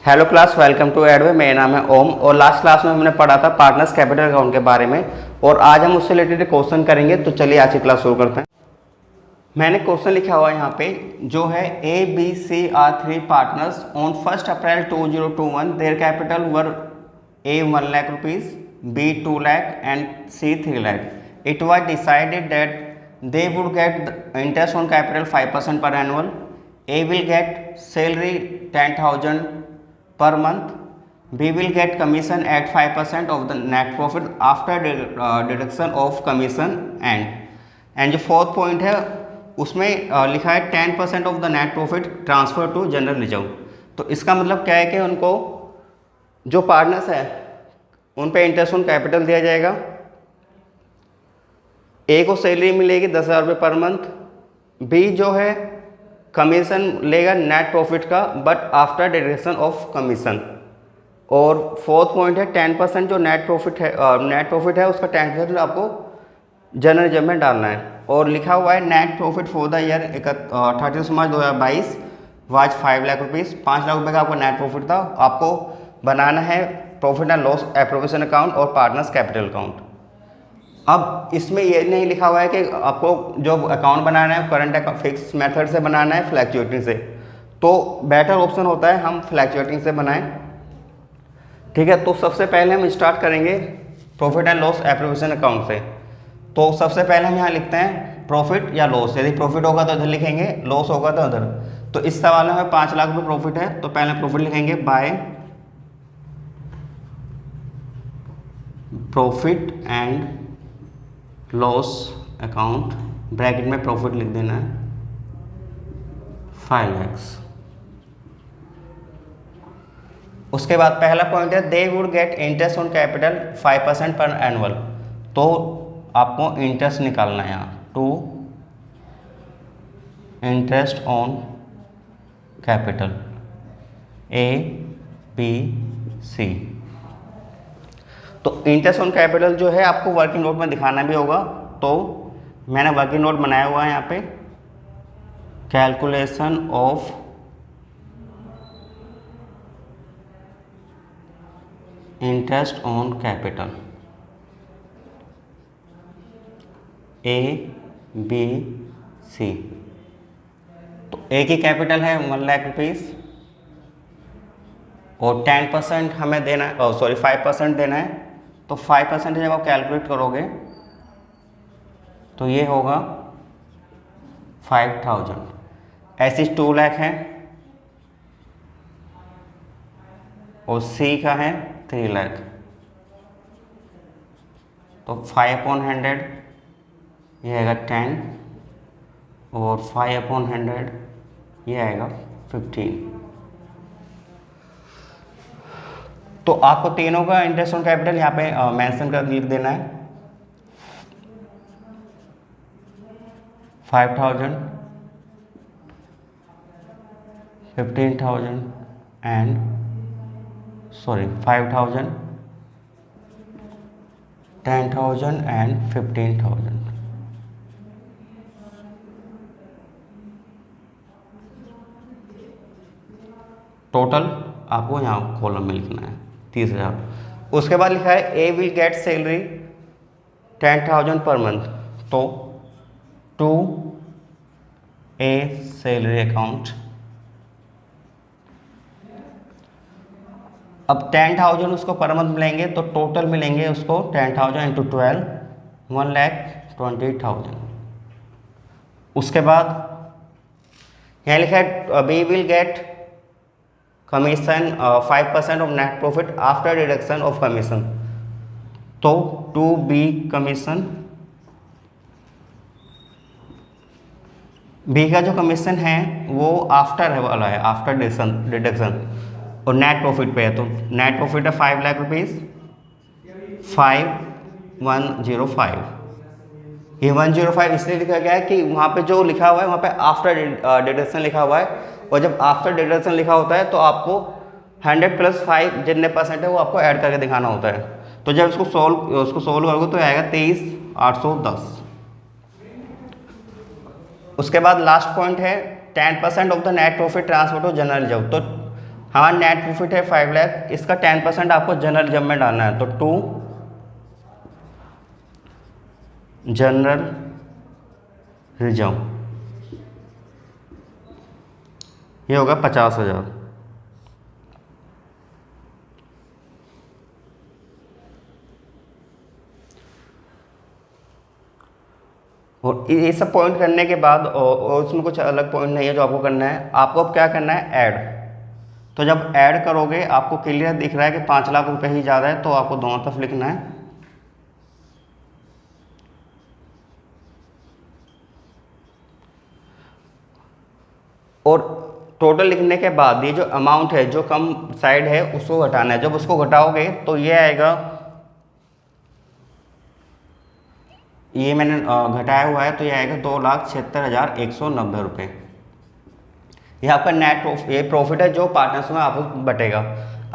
Hello class, welcome to एडवे। मेरा नाम है ओम और लास्ट क्लास में हमने पढ़ा था पार्टनर्स कैपिटल अकाउंट के बारे में और आज हम उससे रिलेटेड क्वेश्चन करेंगे। तो चलिए आज की क्लास शुरू करते हैं। मैंने क्वेश्चन लिखा हुआ है यहाँ पे जो है A B C are three partners on 1 April 2021 their capital were A 1 lakh rupees, B 2 lakh and C 3 lakh. It was decided that they would get the interest on capital 5% per annual. A will get salary 10,000 per month. B will get commission at 5% of the net profit after deduction of commission and जो fourth point है उसमें लिखा है 10% of the net profit transfer to general reserve. तो इसका मतलब क्या है कि उनको जो पार्टनर्स है उन पे इंटरेस्ट ऑन कैपिटल दिया जाएगा। ए को सैलरी मिलेगी 10,000 रुपये पर मंथ। बी जो है कमीशन लेगा नेट प्रॉफिट का but after deduction of commission. और फोर्थ पॉइंट है 10% जो नेट प्रॉफिट है उसका 10% आपको जनरल रिजर्व में डालना है। और लिखा हुआ है net profit for the year 31 March 2022 was 5 lakh rupees. 5 lakh रुपये का आपको नेट प्रॉफिट था। आपको बनाना है profit and loss appropriation account और पार्टनर्स कैपिटल अकाउंट। अब इसमें ये नहीं लिखा हुआ है कि आपको जो अकाउंट बनाना है करंट अकाउंट फिक्स मेथड से बनाना है फ्लैक्चुएटिंग से। तो बेटर ऑप्शन होता है हम फ्लैक्चुएटिंग से बनाएं। ठीक है, तो सबसे पहले हम स्टार्ट करेंगे profit and loss appropriation account से। तो सबसे पहले हम यहाँ लिखते हैं प्रॉफिट या लॉस। यदि प्रॉफिट होगा तो इधर लिखेंगे, लॉस होगा तो उधर। तो इस सवाल में हमें 5 लाख रुपये प्रॉफिट है तो पहले प्रॉफिट लिखेंगे by profit and loss account, bracket में प्रॉफिट लिख देना है 5 लाख। उसके बाद पहला पॉइंट है they would get interest on capital 5% पर एनुअल। तो आपको इंटरेस्ट निकालना है यहाँ to interest on capital A B C. तो इंटरेस्ट ऑन कैपिटल जो है आपको वर्किंग नोट में दिखाना भी होगा। तो मैंने वर्किंग नोट बनाया हुआ है यहाँ पे calculation of interest on capital A B C. तो ए की कैपिटल है 1 लाख रुपीज़ और 10% हमें देना है, 5% देना है। तो 5% जब आप कैलकुलेट करोगे तो ये होगा 5,000। ऐसी 2 लाख है और सी का है 3 लाख। तो 5/100 ये आएगा 10 और 5/100 ये आएगा 15। तो आपको तीनों का इंटरेस्ट ऑन कैपिटल यहाँ पे मेंशन कर लिख देना है 5,000, 15,000 एंड 5,000, 10,000 एंड 15,000। टोटल आपको यहाँ कॉलम में लिखना है 30,000। उसके बाद लिखा है ए will get salary 10,000 per month. तो टू ए सैलरी अकाउंट। अब 10,000 उसको पर मंथ मिलेंगे तो टोटल मिलेंगे उसको 10,000 इंटू 12 1,20,000। उसके बाद यहाँ लिखा है B will get commission 5% of net profit after deduction of commission. तो टू बी कमीशन, बी का जो कमीशन है वो आफ्टर है वाला है, आफ्टर डिडक्शन और नेट प्रॉफिट पे है। तो नेट प्रॉफिट है 5 लाख रुपीज़ 5,105। ये 105 इसलिए लिखा गया है कि वहाँ पे जो लिखा हुआ है वहाँ पे आफ्टर डिडक्शन लिखा हुआ है और जब आफ्टर डिडक्शन लिखा होता है तो आपको 100 + 5 जितने % है वो आपको ऐड करके दिखाना होता है। तो जब उसको सोल्व करोगे तो आएगा 23,810। उसके बाद लास्ट पॉइंट है 10% of the net profit transfer to general reserve. तो हमारा नेट प्रॉफिट है 5 लाख, इसका 10% आपको जनरल रिजर्व में डालना है, तो 2 जनरल रिजर्व, ये होगा 50,000। और ये सब पॉइंट करने के बाद और उसमें कुछ अलग पॉइंट नहीं है जो आपको करना है। आपको अब क्या करना है, ऐड। तो जब ऐड करोगे आपको क्लियर दिख रहा है कि 5 लाख रुपए ही ज़्यादा है, तो आपको दोनों तरफ लिखना है और टोटल लिखने के बाद ये जो अमाउंट है जो कम साइड है उसको घटाना है। जब उसको घटाओगे तो ये आएगा, ये मैंने घटाया हुआ है, तो ये आएगा 2,76,190 रुपये। ये आपका नेट ये प्रॉफिट है जो पार्टनर्स में आपको बटेगा।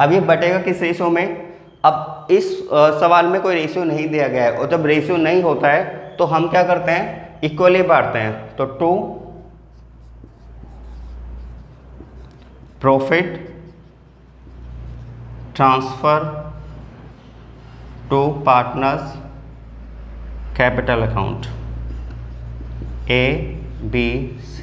अब ये बटेगा किस रेशियो में, अब इस सवाल में कोई रेशियो नहीं दिया गया है, और जब रेशियो नहीं होता है तो हम क्या करते हैं, इक्वली बांटते हैं। तो 2 profit transfer to partners capital account ABC।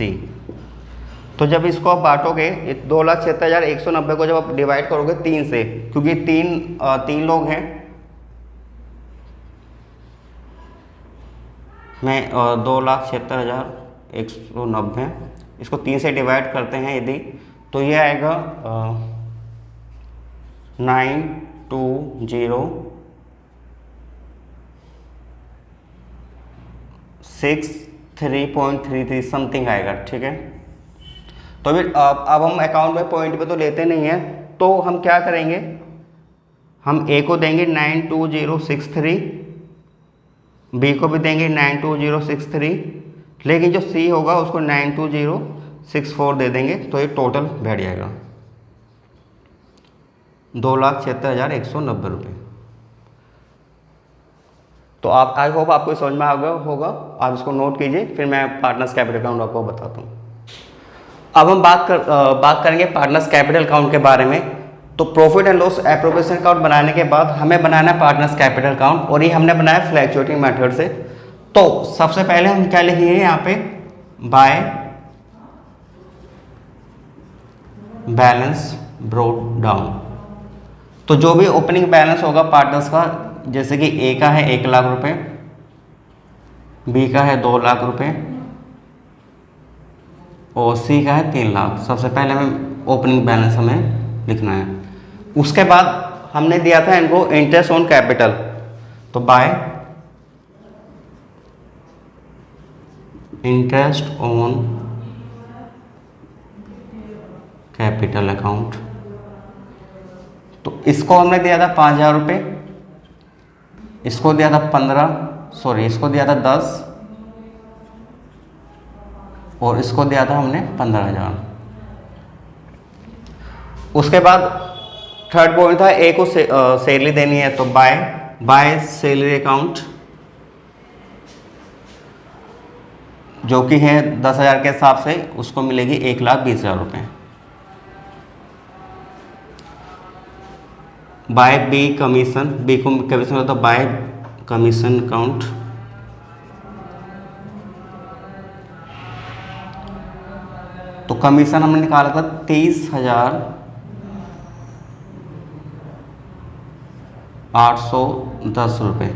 तो जब इसको आप बांटोगे 2,76,190 को जब आप डिवाइड करोगे 3 से, क्योंकि तीन लोग हैं, मैं 2,76,190 इसको 3 से डिवाइड करते हैं यदि, तो ये आएगा 920,633 समथिंग आएगा, ठीक है। तो अभी अब हम अकाउंट में पॉइंट पे तो लेते नहीं हैं, तो हम क्या करेंगे, हम A को देंगे 92063, B को भी देंगे 92063, लेकिन जो C होगा उसको 92064 दे देंगे, तो ये टोटल बैठ जाएगा 2,76,190 रुपये। तो आप आई होप आपको समझ में आ गया होगा, आप इसको नोट कीजिए, फिर मैं पार्टनर्स कैपिटल अकाउंट आपको बताता हूँ। अब हम बात करेंगे पार्टनर्स कैपिटल अकाउंट के बारे में। तो profit and loss appropriation account बनाने के बाद हमें बनाना है पार्टनर्स कैपिटल अकाउंट, और ये हमने बनाया फ्लैक्चुएटिंग मेथड से। तो सबसे पहले हम क्या लिखेंगे यहाँ पे, बाय बैलेंस ब्रोट डाउन। तो जो भी ओपनिंग बैलेंस होगा पार्टनर्स का, जैसे कि A का है 1 लाख रुपए, B का है 2 लाख रुपए और C का है 3 लाख। सबसे पहले हमें ओपनिंग बैलेंस हमें लिखना है। उसके बाद हमने दिया था इनको इंटरेस्ट ऑन कैपिटल, तो bye interest on capital account, तो इसको हमने दिया था 5,000 रुपये, इसको दिया था 10 और इसको दिया था हमने 15,000। उसके बाद थर्ड पॉइंट था A को सैलरी देनी है, तो बाय सैलरी अकाउंट, जो कि है 10,000 के हिसाब से उसको मिलेगी 1,20,000 रुपये। बाय B कमीशन, B को कमीशन होता है बाय कमीशन अकाउंट, तो कमीशन हमने निकाला था 30,810 रुपये।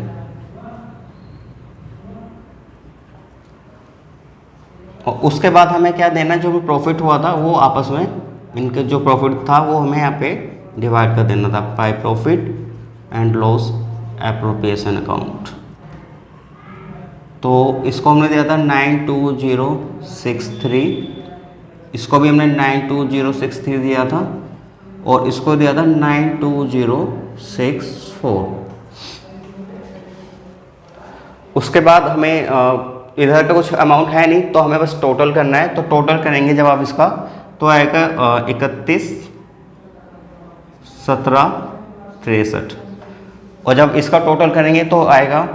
और उसके बाद हमें क्या देना, जो भी प्रॉफिट हुआ था वो आपस में इनके जो प्रॉफिट था वो हमें यहाँ पे डिवाइड कर देना था by profit and loss appropriation account. तो इसको हमने दिया था 92063, इसको भी हमने 92063 दिया था, और इसको दिया था 92064। उसके बाद हमें इधर का कुछ अमाउंट है नहीं, तो हमें बस टोटल करना है। तो टोटल करेंगे जब आप इसका, तो आएगा 31,17,63, और जब इसका टोटल करेंगे तो आएगा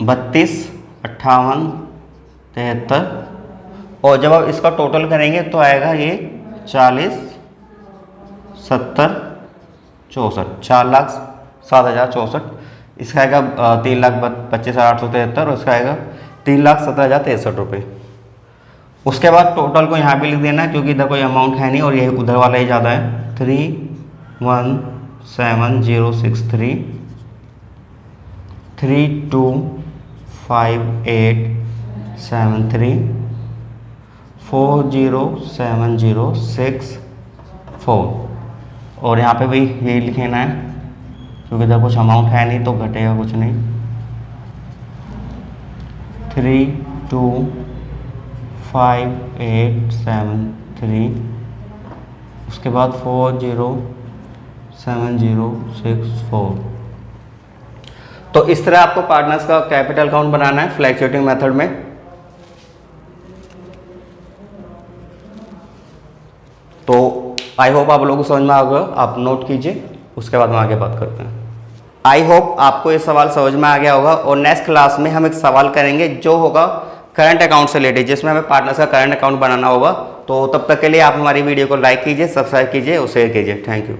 32,58,73, और जब आप इसका टोटल करेंगे तो आएगा ये 40,000 4,07,64। इसका आएगा 3,25,873 और इसका आएगा 3,17,063 रुपये। उसके बाद टोटल को यहाँ भी लिख देना है क्योंकि इधर कोई अमाउंट है नहीं और ये उधर वाला ही ज़्यादा है। 3,17,063, 3,2,5,8,7,3, 4,07,064 और यहाँ पे भी यही लिखना है क्योंकि इधर कुछ अमाउंट है नहीं तो घटेगा कुछ नहीं। 3,2,5,8,7,3 उसके बाद 4,07,064। तो इस तरह आपको पार्टनर्स का कैपिटल अकाउंट बनाना है फ्लैक्चुएटिंग मेथड में। तो आई होप आप लोगों को समझ में आ गया, आप नोट कीजिए, उसके बाद हम आगे बात करते हैं। आई होप आपको ये सवाल समझ में आ गया होगा और नेक्स्ट क्लास में हम एक सवाल करेंगे जो होगा करंट अकाउंट से रिलेटेड, जिसमें हमें पार्टनर्स का करंट अकाउंट बनाना होगा। तो तब तक के लिए आप हमारी वीडियो को लाइक कीजिए, सब्सक्राइब कीजिए और शेयर कीजिए। Thank you.